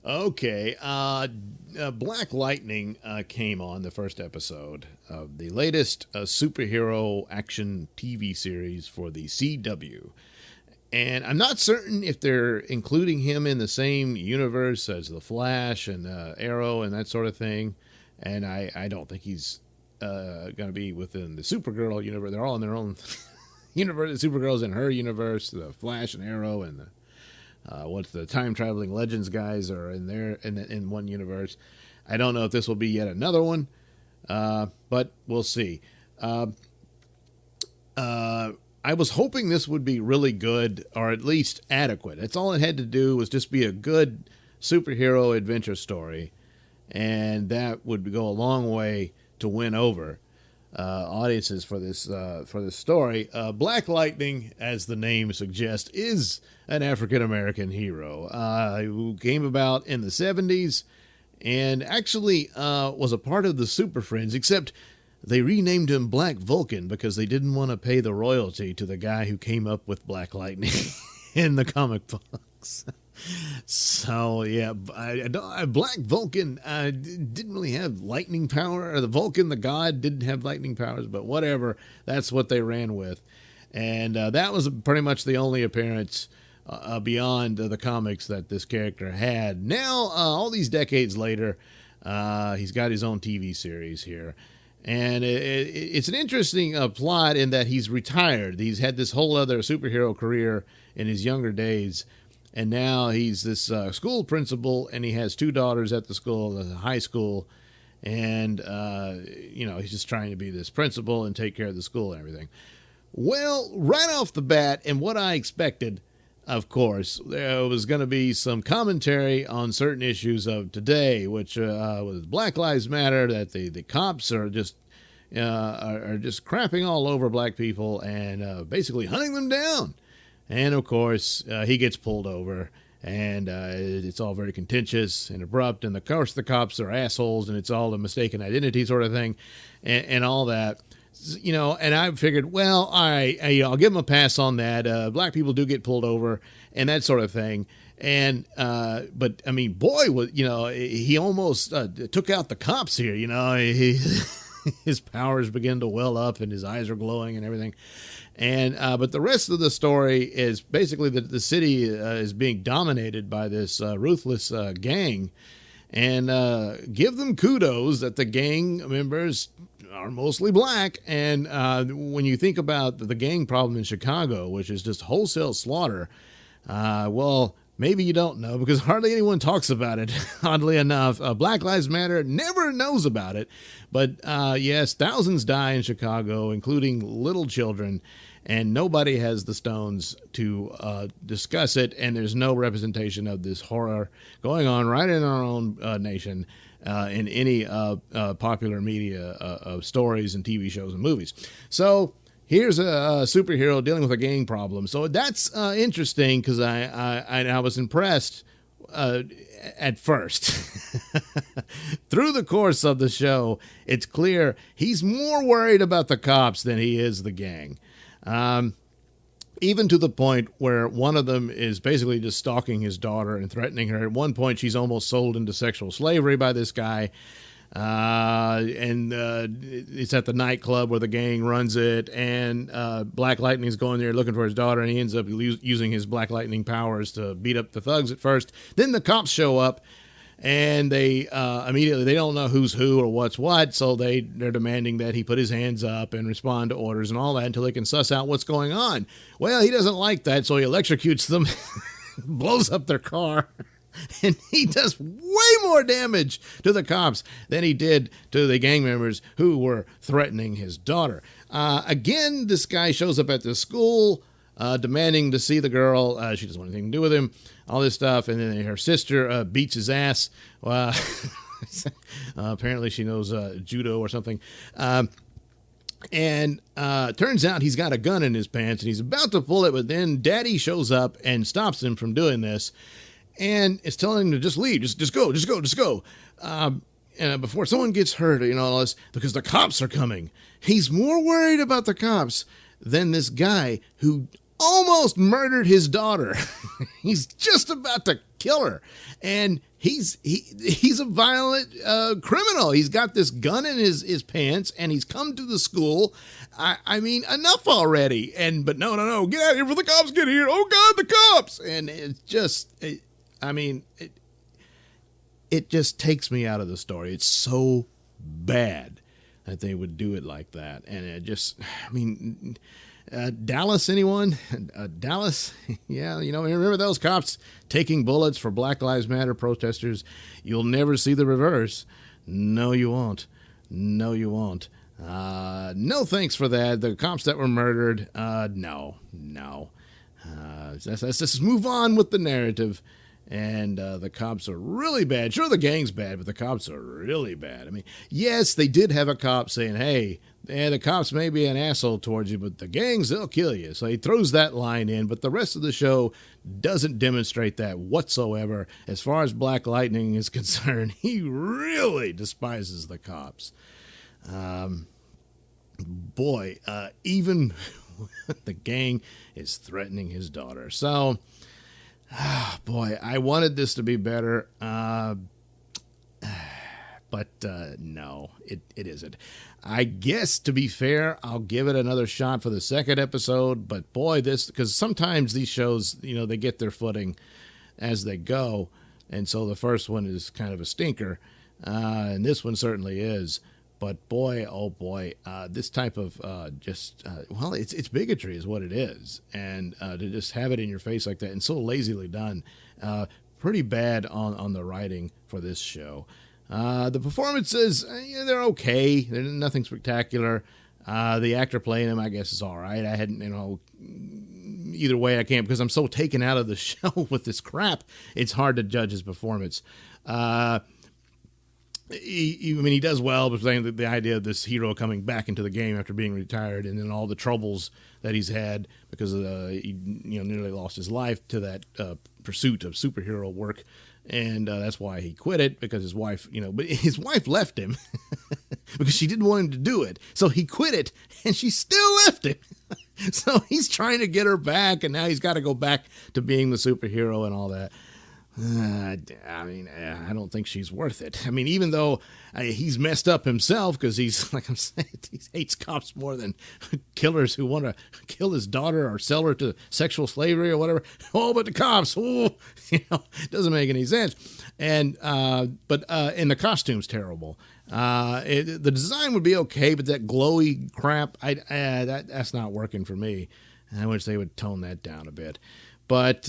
Okay. Black Lightning came on the first episode of the latest superhero action TV series for the CW. And I'm not certain if they're including him in the same universe as the Flash and Arrow and that sort of thing. And I don't think he's going to be within the Supergirl universe. They're all in their own universe. The Supergirl's in her universe. The Flash and Arrow and what's the time traveling Legends guys are in there in one universe. I don't know if this will be yet another one, but we'll see. I was hoping this would be really good, or at least adequate. That's all it had to do, was just be a good superhero adventure story, and that would go a long way to win over audiences for this story. Black Lightning, as the name suggests, is an African-American hero who came about in the 70s and actually was a part of the Super Friends, except they renamed him Black Vulcan because they didn't want to pay the royalty to the guy who came up with Black Lightning in the comic books. So, yeah, Black Vulcan didn't really have lightning power, or the Vulcan, the god, didn't have lightning powers, but whatever, that's what they ran with. And that was pretty much the only appearance beyond the comics that this character had. Now, all these decades later, he's got his own TV series here. And it's an interesting plot in that he's retired. He's had this whole other superhero career in his younger days. And now he's this school principal, and he has two daughters at the school, the high school. And, he's just trying to be this principal and take care of the school and everything. Well, right off the bat, and what I expected, of course, there was going to be some commentary on certain issues of today, which was Black Lives Matter, that the cops are just crapping all over black people and basically hunting them down. And, of course, he gets pulled over, and it's all very contentious and abrupt. And, of course, the cops are assholes, and it's all a mistaken identity sort of thing and all that. And I figured, well, all right, I'll give him a pass on that. Black people do get pulled over and that sort of thing. And, but I mean, boy, he almost took out the cops here. His powers begin to well up and his eyes are glowing and everything. And, but the rest of the story is basically that the city is being dominated by this ruthless gang. And give them kudos that the gang members are mostly black. And when you think about the gang problem in Chicago, which is just wholesale slaughter, well, maybe you don't know because hardly anyone talks about it, oddly enough. Black Lives Matter never knows about it. But yes, thousands die in Chicago, including little children. And nobody has the stones to discuss it, and there's no representation of this horror going on right in our own nation in any popular media of stories and TV shows and movies. So here's a superhero dealing with a gang problem. So that's interesting because I was impressed at first. Through the course of the show, it's clear he's more worried about the cops than he is the gang. Even to the point where one of them is basically just stalking his daughter and threatening her. At one point, she's almost sold into sexual slavery by this guy. And it's at the nightclub where the gang runs it. And Black Lightning's going there looking for his daughter, and he ends up using his Black Lightning powers to beat up the thugs at first. Then the cops show up. And they immediately, they don't know who's who or what's what, so they're demanding that he put his hands up and respond to orders and all that until they can suss out what's going on. Well, he doesn't like that, so he electrocutes them, blows up their car, and he does way more damage to the cops than he did to the gang members who were threatening his daughter. Again, this guy shows up at the school, demanding to see the girl. She doesn't want anything to do with him, all this stuff. And then her sister beats his ass. Apparently she knows judo or something. And turns out he's got a gun in his pants, and he's about to pull it, but then Daddy shows up and stops him from doing this. And is telling him to just leave, just go. And before someone gets hurt, all this, because the cops are coming. He's more worried about the cops than this guy who almost murdered his daughter. He's just about to kill her. And he's a violent criminal. He's got this gun in his pants, and he's come to the school. I mean, enough already. But no, get out of here before the cops get here. Oh, God, the cops. And it's just, it just takes me out of the story. It's so bad that they would do it like that. And it just, Dallas, anyone? Dallas? Yeah, remember those cops taking bullets for Black Lives Matter protesters? You'll never see the reverse. No, you won't. No, you won't. No thanks for that. The cops that were murdered, no. Let's just move on with the narrative. And the cops are really bad. Sure, the gang's bad, but the cops are really bad. I mean, yes, they did have a cop saying, hey, the cops may be an asshole towards you, but the gangs, they'll kill you. So he throws that line in, but the rest of the show doesn't demonstrate that whatsoever. As far as Black Lightning is concerned, he really despises the cops. Even the gang is threatening his daughter. So... I wanted this to be better, but no, it isn't. I guess, to be fair, I'll give it another shot for the second episode, but boy, because sometimes these shows, they get their footing as they go, and so the first one is kind of a stinker, and this one certainly is. But boy, oh boy, this type of it's bigotry is what it is. And to just have it in your face like that and so lazily done, pretty bad on the writing for this show. The performances, they're okay. They're nothing spectacular. The actor playing him, I guess, is all right. I hadn't, either way I can't, because I'm so taken out of the show with this crap, it's hard to judge his performance. He does well, but saying the idea of this hero coming back into the game after being retired, and then all the troubles that he's had because he nearly lost his life to that pursuit of superhero work, and that's why he quit it, because his wife, but his wife left him because she didn't want him to do it, so he quit it, and she still left him. So he's trying to get her back, and now he's got to go back to being the superhero and all that. I don't think she's worth it. Even though he's messed up himself, because he's, like I'm saying, he hates cops more than killers who want to kill his daughter or sell her to sexual slavery or whatever. Oh, but the cops, it doesn't make any sense. And and the costume's terrible. The design would be okay, but that glowy crap, that's not working for me. I wish they would tone that down a bit. But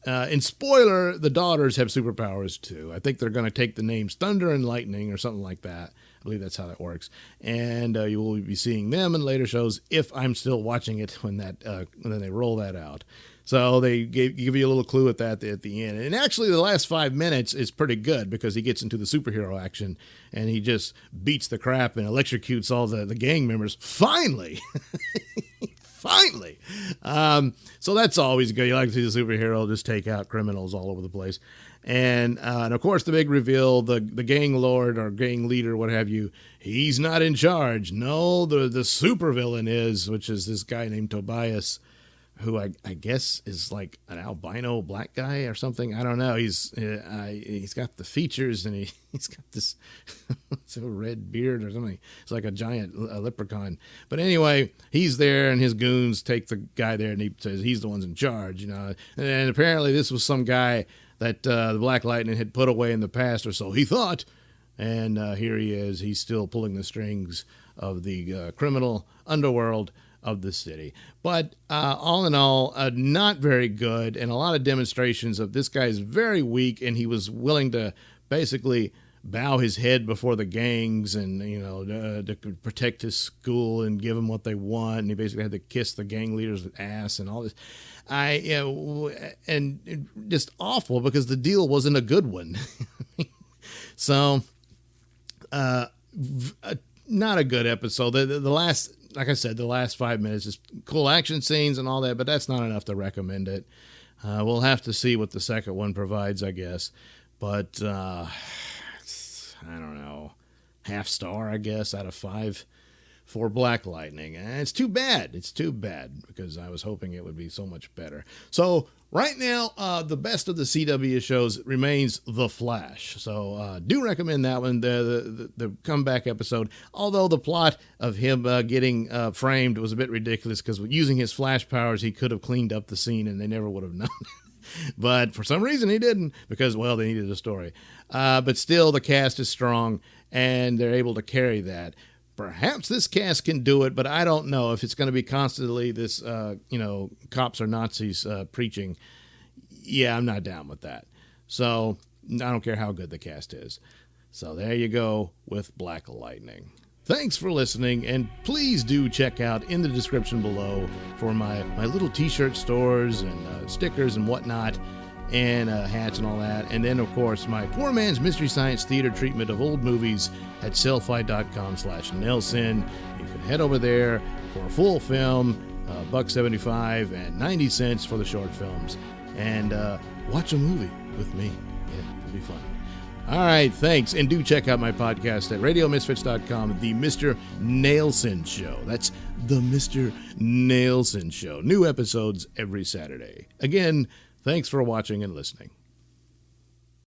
in spoiler, the daughters have superpowers too. I think they're going to take the names Thunder and Lightning or something like that. I believe that's how that works. And you will be seeing them in later shows if I'm still watching it when they roll that out. So they give you a little clue at that at the end. And actually, the last 5 minutes is pretty good, because he gets into the superhero action and he just beats the crap and electrocutes all the gang members. Finally! Finally. So that's always good. You like to see the superhero just take out criminals all over the place. And of course, the big reveal, the gang lord or gang leader, what have you, he's not in charge. No, the supervillain is, which is this guy named Tobias, who I guess is like an albino black guy or something. I don't know. He's got the features, and he's got this red beard or something. It's like a giant leprechaun. But anyway, he's there, and his goons take the guy there, and he says he's the one's in charge, And apparently this was some guy that the Black Lightning had put away in the past, or so he thought. And here he is. He's still pulling the strings of the criminal underworld of the city. But all in all, not very good, and a lot of demonstrations of this guy's very weak, and he was willing to basically bow his head before the gangs and, to protect his school and give them what they want. And he basically had to kiss the gang leader's ass and all this. And just awful, because the deal wasn't a good one. So, not a good episode. The last, like I said, the last 5 minutes is cool action scenes and all that, but that's not enough to recommend it. We'll have to see what the second one provides, I guess. But, I don't know, half star, I guess, out of 5. for Black Lightning. And it's too bad. It's too bad because I was hoping it would be so much better. So right now, the best of the CW shows remains The Flash. So do recommend that one, the comeback episode. Although the plot of him getting framed was a bit ridiculous because using his Flash powers, he could have cleaned up the scene and they never would have known. But for some reason he didn't because, well, they needed a story. But still, the cast is strong and they're able to carry that. Perhaps this cast can do it, but I don't know if it's going to be constantly this, cops are Nazis preaching. Yeah, I'm not down with that. So I don't care how good the cast is. So there you go with Black Lightning. Thanks for listening, and please do check out in the description below for my little t-shirt stores and stickers and whatnot, and hats and all that. And then, of course, my poor man's Mystery Science Theater treatment of old movies at sellfy.com/Nailsin. You can head over there for a full film, $1.75 and 90 cents for the short films, and watch a movie with me. Yeah, it'll be fun. All right, thanks. And do check out my podcast at radiomisfits.com, the Mr. Nailsin Show. That's the Mr. Nailsin Show. New episodes every Saturday. Again, thanks for watching and listening.